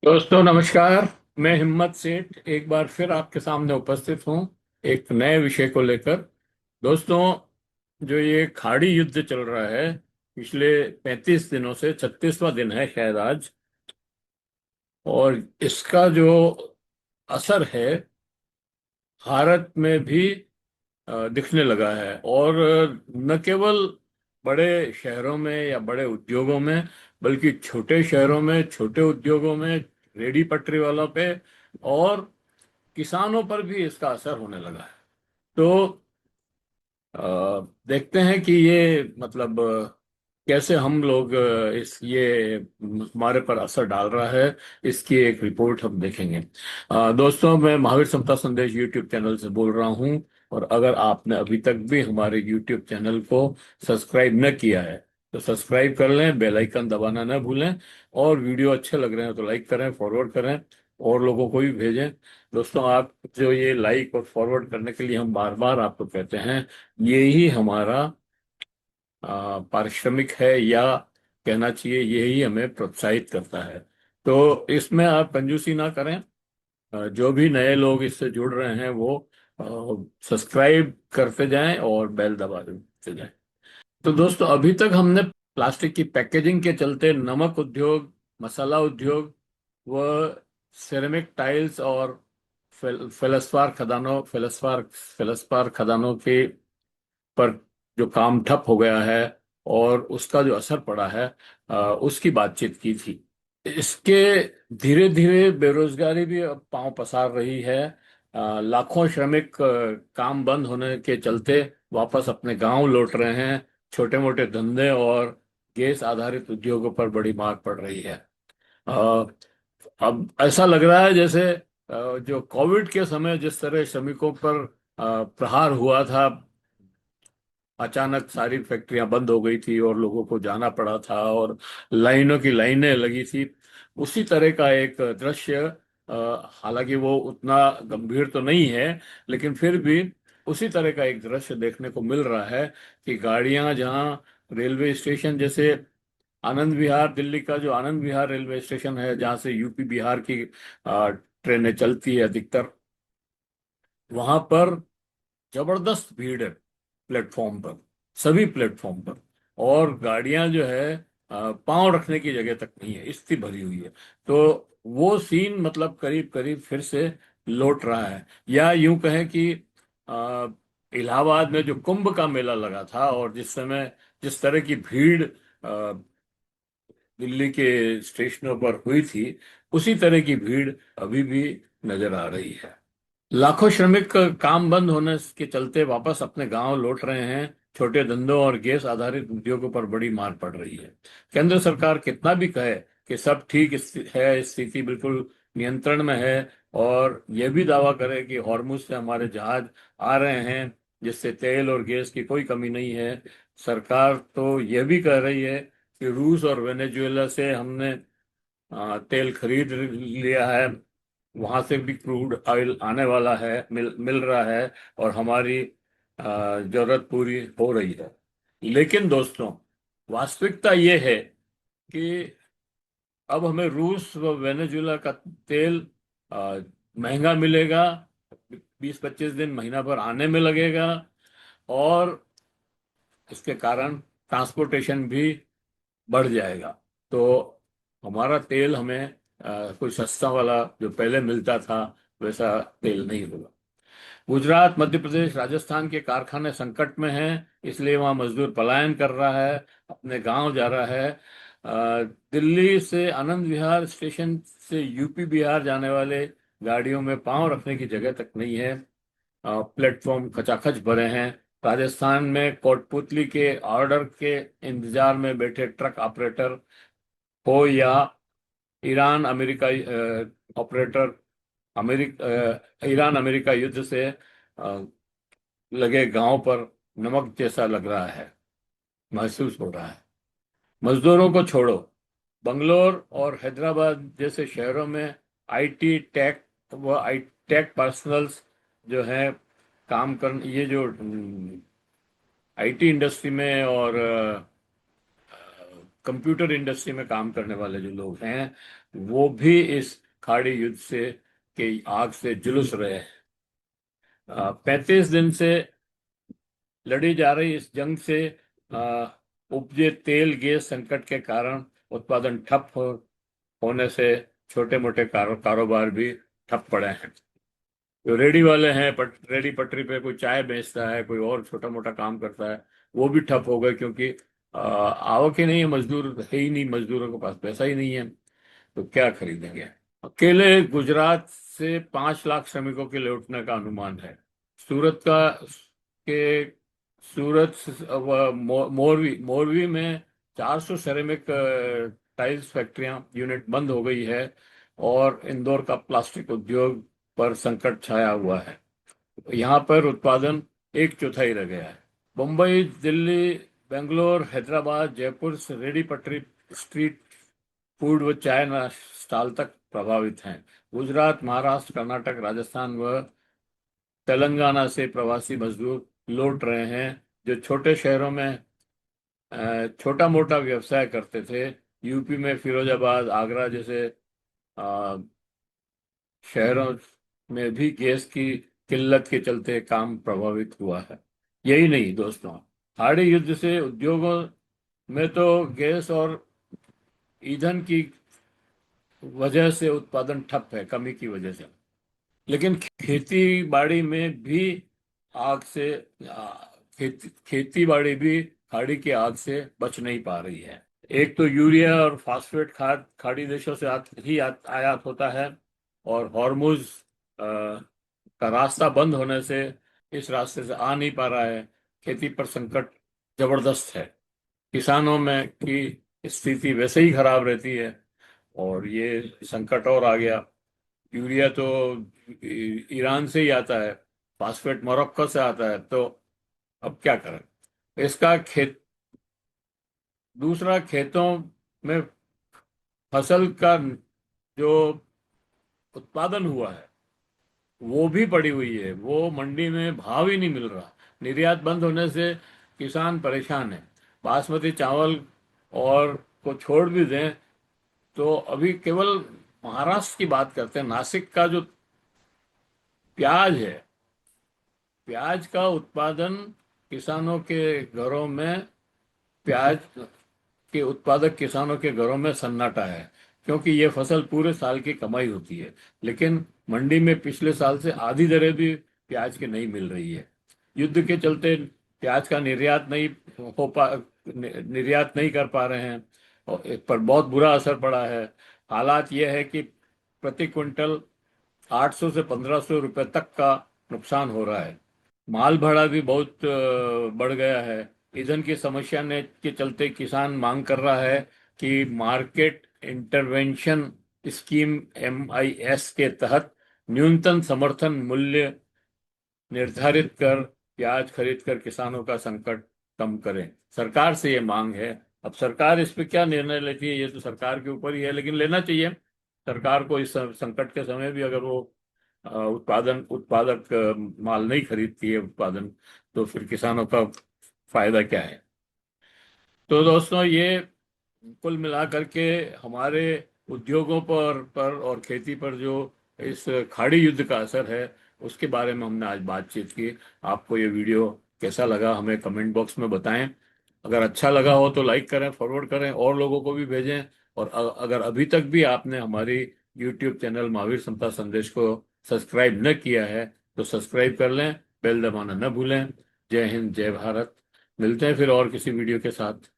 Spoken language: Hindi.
दोस्तों नमस्कार। मैं हिम्मत सेठ एक बार फिर आपके सामने उपस्थित हूँ एक नए विषय को लेकर। दोस्तों, जो ये खाड़ी युद्ध चल रहा है पिछले 35 दिनों से 36वां दिन है शायद आज। और इसका जो असर है भारत में भी दिखने लगा है। और न केवल बड़े शहरों में या बड़े उद्योगों में, बल्कि छोटे शहरों में, छोटे उद्योगों में, रेडी पटरी वालों पे और किसानों पर भी इसका असर होने लगा है। तो देखते हैं कि ये मतलब कैसे हम लोग इस ये हमारे पर असर डाल रहा है। इसकी एक रिपोर्ट हम देखेंगे। दोस्तों, मैं महावीर समता संदेश यूट्यूब चैनल से बोल रहा हूं। और अगर आपने अभी तक भी हमारे यूट्यूब चैनल को सब्सक्राइब न किया है तो सब्सक्राइब कर लें, बेल आइकन दबाना न भूलें। और वीडियो अच्छे लग रहे हैं तो लाइक करें, फॉरवर्ड करें और लोगों को भी भेजें। दोस्तों, आप जो ये लाइक और फॉरवर्ड करने के लिए हम बार बार आपको कहते हैं, यही हमारा पारिश्रमिक है, या कहना चाहिए यही हमें प्रोत्साहित करता है। तो इसमें आप कंजूसी ना करें। जो भी नए लोग इससे जुड़ रहे हैं वो सब्सक्राइब करते जाएं और बेल दबाते जाएं। तो दोस्तों, अभी तक हमने प्लास्टिक की पैकेजिंग के चलते नमक उद्योग, मसाला उद्योग व सिरेमिक टाइल्स और फेलस्पार खदानों के पर जो काम ठप हो गया है और उसका जो असर पड़ा है, उसकी बातचीत की थी। इसके धीरे धीरे बेरोजगारी भी अब पांव पसार रही है। लाखों श्रमिक काम बंद होने के चलते वापस अपने गांव लौट रहे हैं। छोटे मोटे धंधे और गैस आधारित उद्योगों पर बड़ी मार पड़ रही है। अ, अब ऐसा लग रहा है जैसे जो कोविड के समय जिस तरह श्रमिकों पर प्रहार हुआ था, अचानक सारी फैक्ट्रियां बंद हो गई थी और लोगों को जाना पड़ा था और लाइनों की लाइनें लगी थी, उसी तरह का एक दृश्य, हालांकि वो उतना गंभीर तो नहीं है, लेकिन फिर भी उसी तरह का एक दृश्य देखने को मिल रहा है कि गाड़ियां जहां रेलवे स्टेशन जैसे आनंद विहार, दिल्ली का जो आनंद विहार रेलवे स्टेशन है जहां से यूपी बिहार की ट्रेनें चलती है अधिकतर, वहां पर जबरदस्त भीड़ है प्लेटफॉर्म पर, सभी प्लेटफॉर्म पर। और गाड़ियां जो है पांव रखने की जगह तक नहीं है, इतनी भरी हुई है। तो वो सीन मतलब करीब करीब फिर से लौट रहा है। या यूं कहें कि अ, इलाहाबाद में जो कुंभ का मेला लगा था और जिस समय जिस तरह की भीड़ दिल्ली के स्टेशनों पर हुई थी, उसी तरह की भीड़ अभी भी नजर आ रही है। लाखों श्रमिक काम बंद होने के चलते वापस अपने गांव लौट रहे हैं। छोटे धंधों और गैस आधारित उद्योगों पर बड़ी मार पड़ रही है। केंद्र सरकार कितना भी कहे कि सब ठीक है, स्थिति बिल्कुल नियंत्रण में है, और यह भी दावा करे कि हॉर्मुज से हमारे जहाज आ रहे हैं जिससे तेल और गैस की कोई कमी नहीं है। सरकार तो यह भी कह रही है कि रूस और वेनेजुएला से हमने तेल खरीद लिया है, वहां से भी क्रूड ऑयल आने वाला है, मिल रहा है, और हमारी जरूरत पूरी हो रही है। लेकिन दोस्तों, वास्तविकता ये है कि अब हमें रूस व वेनेजुएला का तेल अ, महंगा मिलेगा, 20-25 दिन, महीना भर आने में लगेगा। और इसके कारण ट्रांसपोर्टेशन भी बढ़ जाएगा। तो हमारा तेल हमें कोई सस्ता वाला जो पहले मिलता था वैसा तेल नहीं होगा। गुजरात, मध्य प्रदेश, राजस्थान के कारखाने संकट में हैं, इसलिए वहाँ मजदूर पलायन कर रहा है, अपने गांव जा रहा है। दिल्ली से आनंद विहार स्टेशन से यूपी बिहार जाने वाले गाड़ियों में पांव रखने की जगह तक नहीं है। प्लेटफॉर्म खचाखच भरे हैं। राजस्थान में कोटपुतली के ऑर्डर के इंतजार में बैठे ट्रक ऑपरेटर हो या Iran America operator, Iran America युद्ध से लगे गांव पर नमक जैसा लग रहा है, महसूस हो रहा है। मजदूरों को छोड़ो, बंगलोर और हैदराबाद जैसे शहरों में आईटी टेक व आई टेक पर्सनल्स जो है काम कर, ये जो आईटी इंडस्ट्री में और कंप्यूटर इंडस्ट्री में काम करने वाले जो लोग हैं, वो भी इस खाड़ी युद्ध से के आग से झुलस रहे हैं। 35 दिन से लड़ी जा रही इस जंग से आ, उपजे तेल गैस संकट के कारण उत्पादन ठप होने से छोटे मोटे कारोबार भी ठप पड़े हैं। जो रेडी वाले हैं, रेडी पटरी पे कोई चाय बेचता है, कोई और छोटा मोटा काम करता है, वो भी ठप हो गए, क्योंकि आवक ही नहीं है, मजदूर है ही नहीं, मजदूरों के पास पैसा ही नहीं है, तो क्या खरीदेंगे। अकेले गुजरात से 5 लाख श्रमिकों के लौटने का अनुमान है। सूरत का के सूरत मोरवी मोरवी में 400 सेरेमिक टाइल्स फैक्ट्रियां यूनिट बंद हो गई है, और इंदौर का प्लास्टिक उद्योग पर संकट छाया हुआ है। यहाँ पर उत्पादन 1/4 रह गया है। मुंबई, दिल्ली, बेंगलोर, हैदराबाद, जयपुर से रेडी पटरी, स्ट्रीट फूड व चाय स्टॉल तक प्रभावित हैं। गुजरात, महाराष्ट्र, कर्नाटक, राजस्थान व तेलंगाना से प्रवासी मजदूर लौट रहे हैं, जो छोटे शहरों में छोटा मोटा व्यवसाय करते थे। यूपी में फिरोजाबाद, आगरा जैसे अ, शहरों में भी गैस की किल्लत के चलते काम प्रभावित हुआ है। यही नहीं दोस्तों, खाड़ी युद्ध से उद्योगों में तो गैस और ईंधन की वजह से उत्पादन ठप है, कमी की वजह से। लेकिन खेती बाड़ी में भी आग से खेती बाड़ी भी खाड़ी की आग से बच नहीं पा रही है। एक तो यूरिया और फास्फेट खाद खाड़ी देशों से आयात होता है, और हॉर्मुज का रास्ता बंद होने से इस रास्ते से आ नहीं पा रहा है। खेती पर संकट जबरदस्त है। किसानों में की स्थिति वैसे ही खराब रहती है, और ये संकट और आ गया। यूरिया तो ईरान से ही आता है, फास्फेट मोरक्को से आता है, तो अब क्या करें। इसका दूसरा, खेतों में फसल का जो उत्पादन हुआ है वो भी पड़ी हुई है, वो मंडी में भाव ही नहीं मिल रहा। निर्यात बंद होने से किसान परेशान है। बासमती चावल और को छोड़ भी दें तो अभी केवल महाराष्ट्र की बात करते हैं, नासिक का जो प्याज है, प्याज का उत्पादन किसानों के घरों में प्याज के उत्पादक किसानों के घरों में सन्नाटा है, क्योंकि ये फसल पूरे साल की कमाई होती है। लेकिन मंडी में पिछले साल से आधी दरें भी प्याज की नहीं मिल रही है। युद्ध के चलते प्याज का निर्यात नहीं कर पा रहे हैं, और इस पर बहुत बुरा असर पड़ा है। हालात यह है कि प्रति क्विंटल 800 से 1500 रुपए तक का नुकसान हो रहा है। माल भाड़ा भी बहुत बढ़ गया है। ईंधन की समस्या ने के चलते किसान मांग कर रहा है कि मार्केट इंटरवेंशन स्कीम MIS के तहत न्यूनतम समर्थन मूल्य निर्धारित कर प्याज खरीद कर किसानों का संकट कम करें। सरकार से ये मांग है। अब सरकार इस पे क्या निर्णय लेती है ये तो सरकार के ऊपर ही है, लेकिन लेना चाहिए सरकार को। इस संकट के समय भी अगर वो उत्पादक माल नहीं खरीदती है उत्पादन, तो फिर किसानों का फायदा क्या है। तो दोस्तों, ये कुल मिलाकर के हमारे उद्योगों पर और खेती पर जो इस खाड़ी युद्ध का असर है, उसके बारे में हमने आज बातचीत की। आपको ये वीडियो कैसा लगा हमें कमेंट बॉक्स में बताएं। अगर अच्छा लगा हो तो लाइक करें, फॉरवर्ड करें, और लोगों को भी भेजें। और अगर अभी तक भी आपने हमारी यूट्यूब चैनल महावीर समता संदेश को सब्सक्राइब न किया है तो सब्सक्राइब कर लें, बेल दबाना न भूलें। जय हिंद, जय भारत। मिलते हैं फिर और किसी वीडियो के साथ।